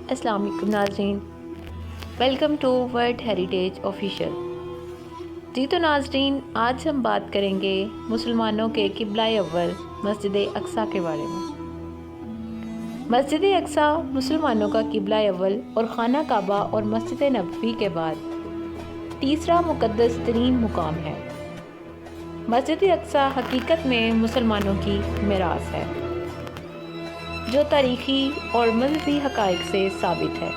السلام علیکم ناظرین، welcome to world heritage official. جی تو ناظرین، آج ہم بات کریں گے مسلمانوں کے قبلہ اول مسجد اقصیٰ کے بارے میں۔ مسجد اقصیٰ مسلمانوں کا قبلہ اول اور خانہ کعبہ اور مسجد نبوی کے بعد تیسرا مقدس ترین مقام ہے۔ مسجد اقصیٰ حقیقت میں مسلمانوں کی میراث ہے، جو تاریخی اور مذہبی حقائق سے ثابت ہے،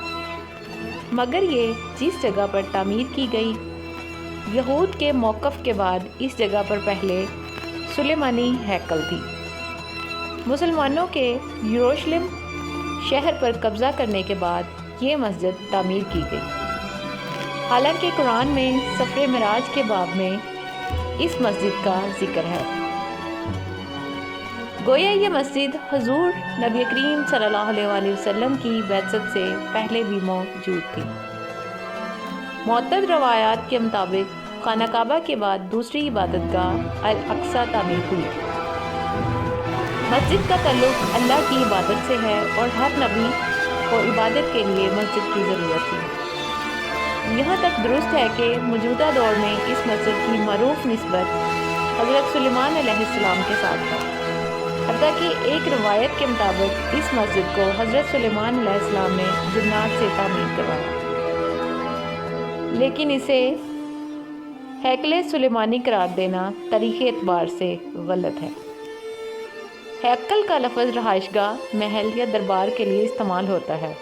مگر یہ جس جگہ پر تعمیر کی گئی، یہود کے موقف کے بعد اس جگہ پر پہلے سلیمانی ہیکل تھی۔ مسلمانوں کے یروشلم شہر پر قبضہ کرنے کے بعد یہ مسجد تعمیر کی گئی۔ حالانکہ قرآن میں سفر معراج کے باب میں اس مسجد کا ذکر ہے، گویا یہ مسجد حضور نبی کریم صلی اللہ علیہ وسلم کی بعثت سے پہلے بھی موجود تھی۔ معتبر روایات کے مطابق خانہ کعبہ کے بعد دوسری عبادت گاہ الاقصیٰ تعمیر ہوئی۔ مسجد کا تعلق اللہ کی عبادت سے ہے اور ہر نبی کو عبادت کے لیے مسجد کی ضرورت تھی۔ یہاں تک درست ہے کہ موجودہ دور میں اس مسجد کی معروف نسبت حضرت سلیمان علیہ السلام کے ساتھ ہے، حتیٰ کہ ایک روایت کے مطابق اس مسجد کو حضرت سلیمان علیہ السلام نے جنات سے تعمیر کروایا، لیکن اسے ہیکل سلیمانی قرار دینا تاریخی اعتبار سے غلط ہے۔ ہیکل کا لفظ رہائش گاہ، محل یا دربار کے لیے استعمال ہوتا ہے۔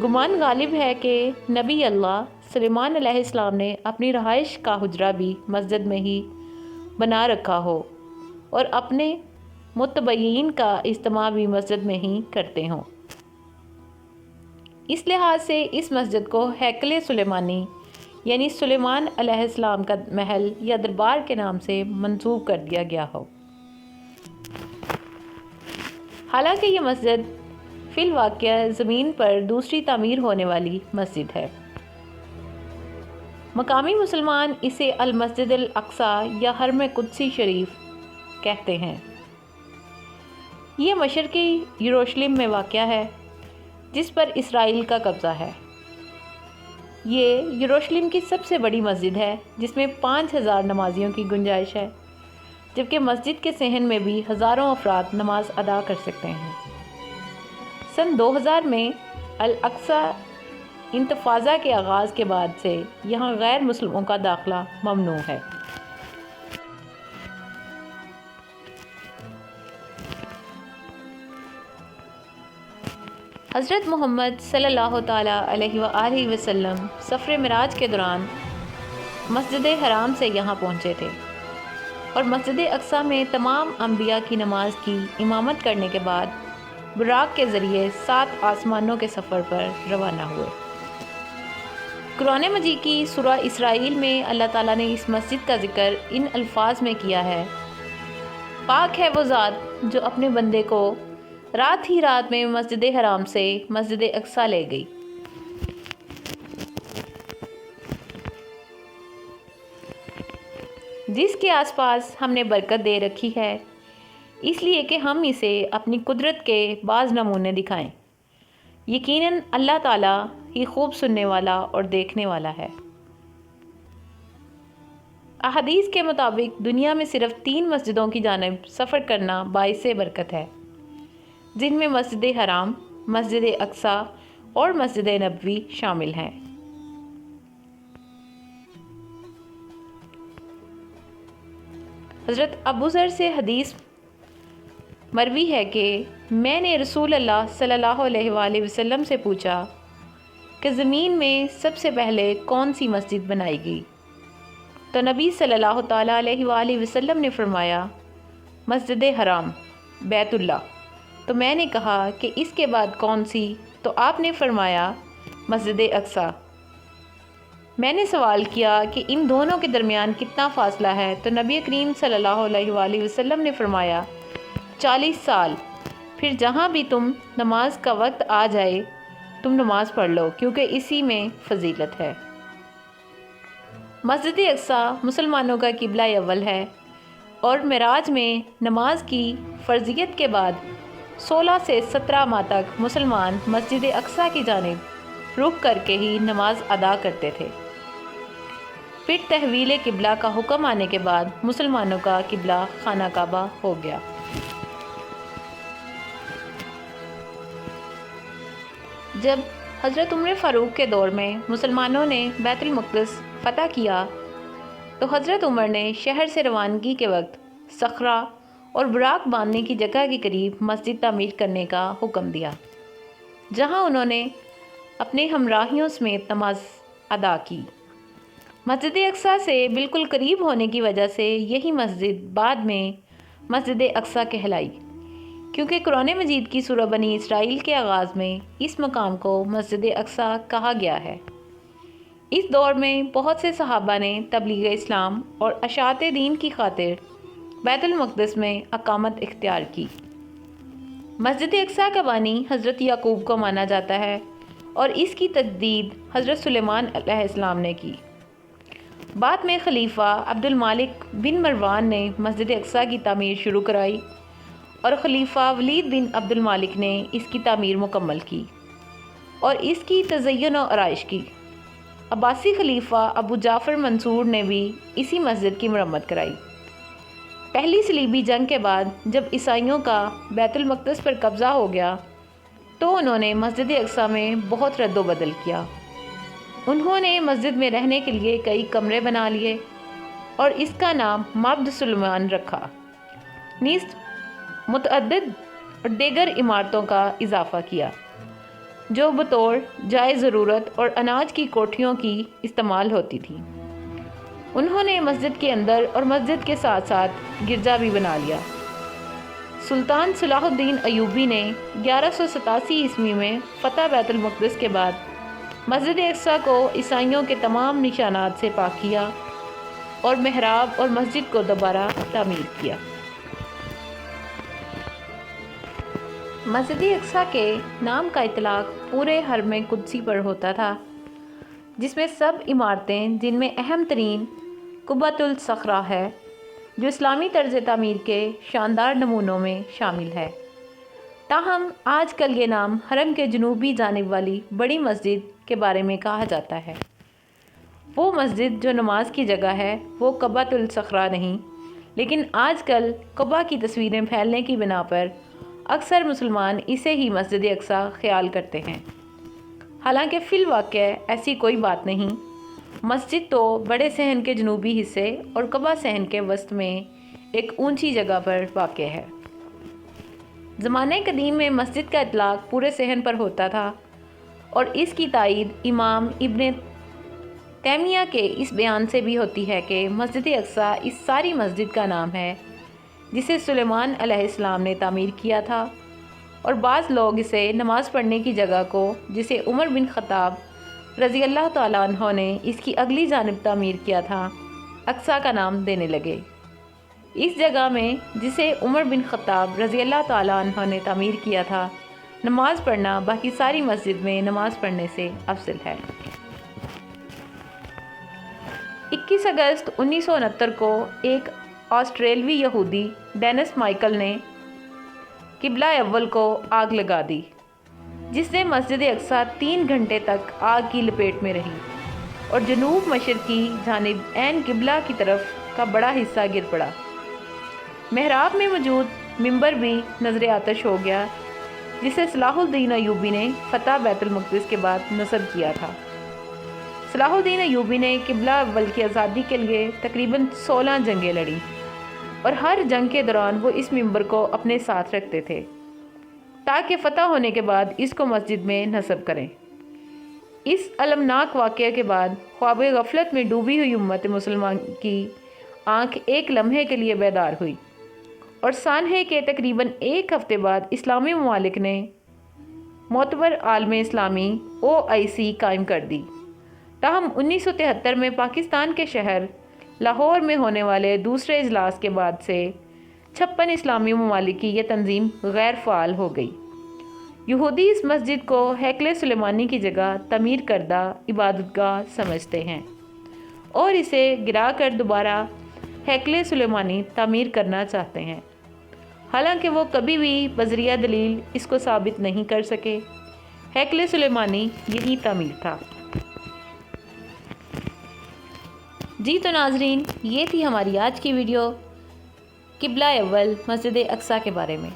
گمان غالب ہے کہ نبی اللہ سلیمان علیہ السلام نے اپنی رہائش کا حجرہ بھی مسجد میں ہی بنا رکھا ہو اور اپنے متبعین کا اجتماع بھی مسجد میں ہی کرتے ہوں۔ اس لحاظ سے اس مسجد کو ہیکل سلیمانی یعنی سلیمان علیہ السلام کا محل یا دربار کے نام سے منسوب کر دیا گیا ہو۔ حالانکہ یہ مسجد فی الواقع زمین پر دوسری تعمیر ہونے والی مسجد ہے۔ مقامی مسلمان اسے المسجد الاقصیٰ یا حرم قدسی شریف کہتے ہیں۔ یہ مشرقی یروشلم میں واقع ہے، جس پر اسرائیل کا قبضہ ہے۔ یہ یروشلم کی سب سے بڑی مسجد ہے، جس میں 5000 نمازیوں کی گنجائش ہے، جبکہ مسجد کے صحن میں بھی ہزاروں افراد نماز ادا کر سکتے ہیں۔ سن 2000 میں الاقصیٰ انتفاضہ کے آغاز کے بعد سے یہاں غیر مسلموں کا داخلہ ممنوع ہے۔ حضرت محمد صلی اللہ تعالیٰ علیہ وآلہ وسلم سفر معراج کے دوران مسجد حرام سے یہاں پہنچے تھے اور مسجد اقصیٰ میں تمام انبیاء کی نماز کی امامت کرنے کے بعد براق کے ذریعے 7 آسمانوں کے سفر پر روانہ ہوئے۔ قرآن مجید کی سورہ اسرائیل میں اللہ تعالیٰ نے اس مسجد کا ذکر ان الفاظ میں کیا ہے: پاک ہے وہ ذات جو اپنے بندے کو رات ہی رات میں مسجد حرام سے مسجد اقصیٰ لے گئی۔ جس کے آس پاس ہم نے برکت دے رکھی ہے، اس لیے کہ ہم اسے اپنی قدرت کے بعض نمونے دکھائیں۔ یقیناً اللہ تعالیٰ ہی خوب سننے والا اور دیکھنے والا ہے۔ احادیث کے مطابق دنیا میں صرف 3 مسجدوں کی جانب سفر کرنا باعث برکت ہے، جن میں مسجد حرام، مسجد اقصیٰ اور مسجد نبوی شامل ہیں۔ حضرت ابو ذر سے حدیث مروی ہے کہ میں نے رسول اللہ صلی اللہ علیہ وآلہ وسلم سے پوچھا کہ زمین میں سب سے پہلے کون سی مسجد بنائی گئی؟ تو نبی صلی اللہ تعالیٰ علیہ وآلہ وسلم نے فرمایا، مسجد حرام، بیت اللہ۔ تو میں نے کہا کہ اس کے بعد کون سی؟ تو آپ نے فرمایا، مسجد اقصیٰ۔ میں نے سوال کیا کہ ان دونوں کے درمیان کتنا فاصلہ ہے؟ تو نبی کریم صلی اللہ علیہ وآلہ وسلم نے فرمایا، 40 سال۔ پھر جہاں بھی تم نماز کا وقت آ جائے تم نماز پڑھ لو، کیونکہ اسی میں فضیلت ہے۔ مسجد اقصیٰ مسلمانوں کا قبلہ اول ہے اور معراج میں نماز کی فرضیت کے بعد 16 سے 17 ماہ تک مسلمان مسجد اقصیٰ کی جانب رخ کر کے ہی نماز ادا کرتے تھے۔ پھر تحویل قبلہ کا حکم آنے کے بعد مسلمانوں کا قبلہ خانہ کعبہ ہو گیا۔ جب حضرت عمر فاروق کے دور میں مسلمانوں نے بیت المقدس فتح کیا تو حضرت عمر نے شہر سے روانگی کے وقت صخرہ اور براق باندھنے کی جگہ کے قریب مسجد تعمیر کرنے کا حکم دیا، جہاں انہوں نے اپنے ہمراہیوں سمیت نماز ادا کی۔ مسجد اقصیٰ سے بالکل قریب ہونے کی وجہ سے یہی مسجد بعد میں مسجد اقصیٰ کہلائی، کیونکہ قرآن مجید کی سورہ بنی اسرائیل کے آغاز میں اس مقام کو مسجد اقصیٰ کہا گیا ہے۔ اس دور میں بہت سے صحابہ نے تبلیغ اسلام اور اشاعت دین کی خاطر بیت المقدس میں اقامت اختیار کی۔ مسجد اقصیٰ کا بانی حضرت یعقوب کو مانا جاتا ہے اور اس کی تجدید حضرت سلیمان علیہ السلام نے کی۔ بعد میں خلیفہ عبد المالک بن مروان نے مسجد اقصیٰ کی تعمیر شروع کرائی اور خلیفہ ولید بن عبد المالک نے اس کی تعمیر مکمل کی اور اس کی تزئین و آرائش کی۔ عباسی خلیفہ ابو جعفر منصور نے بھی اسی مسجد کی مرمت کرائی۔ پہلی صلیبی جنگ کے بعد جب عیسائیوں کا بیت المقدس پر قبضہ ہو گیا تو انہوں نے مسجد اقصیٰ میں بہت رد و بدل کیا۔ انہوں نے مسجد میں رہنے کے لیے کئی کمرے بنا لیے اور اس کا نام معبد سلیمان رکھا، نیز متعدد اور دیگر عمارتوں کا اضافہ کیا جو بطور جائے ضرورت اور اناج کی کوٹھیوں کی استعمال ہوتی تھی۔ انہوں نے مسجد کے اندر اور مسجد کے ساتھ ساتھ گرجا بھی بنا لیا۔ سلطان صلاح الدین ایوبی نے 1187 عیسوی میں فتح بیت المقدس کے بعد مسجد اقصیٰ کو عیسائیوں کے تمام نشانات سے پاک کیا اور محراب اور مسجد کو دوبارہ تعمیر کیا۔ مسجد اقصیٰ کے نام کا اطلاق پورے حرم قدسی پر ہوتا تھا، جس میں سب عمارتیں، جن میں اہم ترین قبۃ الصخرہ ہے جو اسلامی طرز تعمیر کے شاندار نمونوں میں شامل ہے۔ تاہم آج کل یہ نام حرم کے جنوبی جانب والی بڑی مسجد کے بارے میں کہا جاتا ہے۔ وہ مسجد جو نماز کی جگہ ہے وہ قبۃ الصخرہ نہیں، لیکن آج کل قبہ کی تصویریں پھیلنے کی بنا پر اکثر مسلمان اسے ہی مسجد اقصیٰ خیال کرتے ہیں، حالانکہ فی الواقع ایسی کوئی بات نہیں۔ مسجد تو بڑے صحن کے جنوبی حصے اور قبہ صحن کے وسط میں ایک اونچی جگہ پر واقع ہے۔ زمانہ قدیم میں مسجد کا اطلاق پورے صحن پر ہوتا تھا اور اس کی تائید امام ابن تیمیہ کے اس بیان سے بھی ہوتی ہے کہ مسجد اقصیٰ اس ساری مسجد کا نام ہے جسے سلیمان علیہ السلام نے تعمیر کیا تھا، اور بعض لوگ اسے نماز پڑھنے کی جگہ کو، جسے عمر بن خطاب رضی اللہ تعالیٰ عنہ نے اس کی اگلی جانب تعمیر کیا تھا، اقصیٰ کا نام دینے لگے۔ اس جگہ میں جسے عمر بن خطاب رضی اللہ تعالیٰ عنہ نے تعمیر کیا تھا، نماز پڑھنا باقی ساری مسجد میں نماز پڑھنے سے افضل ہے۔ 21 اگست 1969 کو ایک آسٹریلوی یہودی ڈینس مائیکل نے قبلہ اول کو آگ لگا دی، جس سے مسجد اقصیٰ 3 گھنٹے تک آگ کی لپیٹ میں رہی اور جنوب مشرقی جانب عین قبلہ کی طرف کا بڑا حصہ گر پڑا۔ محراب میں موجود ممبر بھی نظر آتش ہو گیا، جسے صلاح الدین ایوبی نے فتح بیت المقدس کے بعد نصب کیا تھا۔ صلاح الدین ایوبی نے قبلہ اول کی آزادی کے لیے تقریباً 16 جنگیں لڑیں اور ہر جنگ کے دوران وہ اس ممبر کو اپنے ساتھ رکھتے تھے تاکہ فتح ہونے کے بعد اس کو مسجد میں نصب کریں۔ اس المناک واقعے کے بعد خواب غفلت میں ڈوبی ہوئی امت مسلمان کی آنکھ ایک لمحے کے لیے بیدار ہوئی، اور سانحے کے تقریباً 1 ہفتے بعد اسلامی ممالک نے معتبر عالم اسلامی OIC قائم کر دی۔ تاہم 1973 میں پاکستان کے شہر لاہور میں ہونے والے دوسرے اجلاس کے بعد سے 56 اسلامی ممالک کی یہ تنظیم غیر فعال ہو گئی۔ یہودی اس مسجد کو ہیکل سلیمانی کی جگہ تعمیر کردہ عبادت گاہ سمجھتے ہیں اور اسے گرا کر دوبارہ ہیکل سلیمانی تعمیر کرنا چاہتے ہیں۔ حالانکہ وہ کبھی بھی بذریعہ دلیل اس کو ثابت نہیں کر سکے۔ ہیکل سلیمانی یہی تعمیل تھا۔ جی تو ناظرین، یہ تھی ہماری آج کی ویڈیو قبلہ اول مسجد اقصیٰ کے بارے میں۔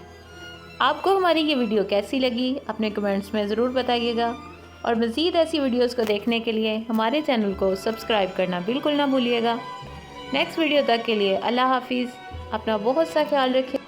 آپ کو ہماری یہ ویڈیو کیسی لگی اپنے کمنٹس میں ضرور بتائیے گا، اور مزید ایسی ویڈیوز کو دیکھنے کے لیے ہمارے چینل کو سبسکرائب کرنا بالکل نہ بھولیے گا۔ نیکسٹ ویڈیو تک کے لیے اللہ حافظ، اپنا بہت سا خیال رکھیں۔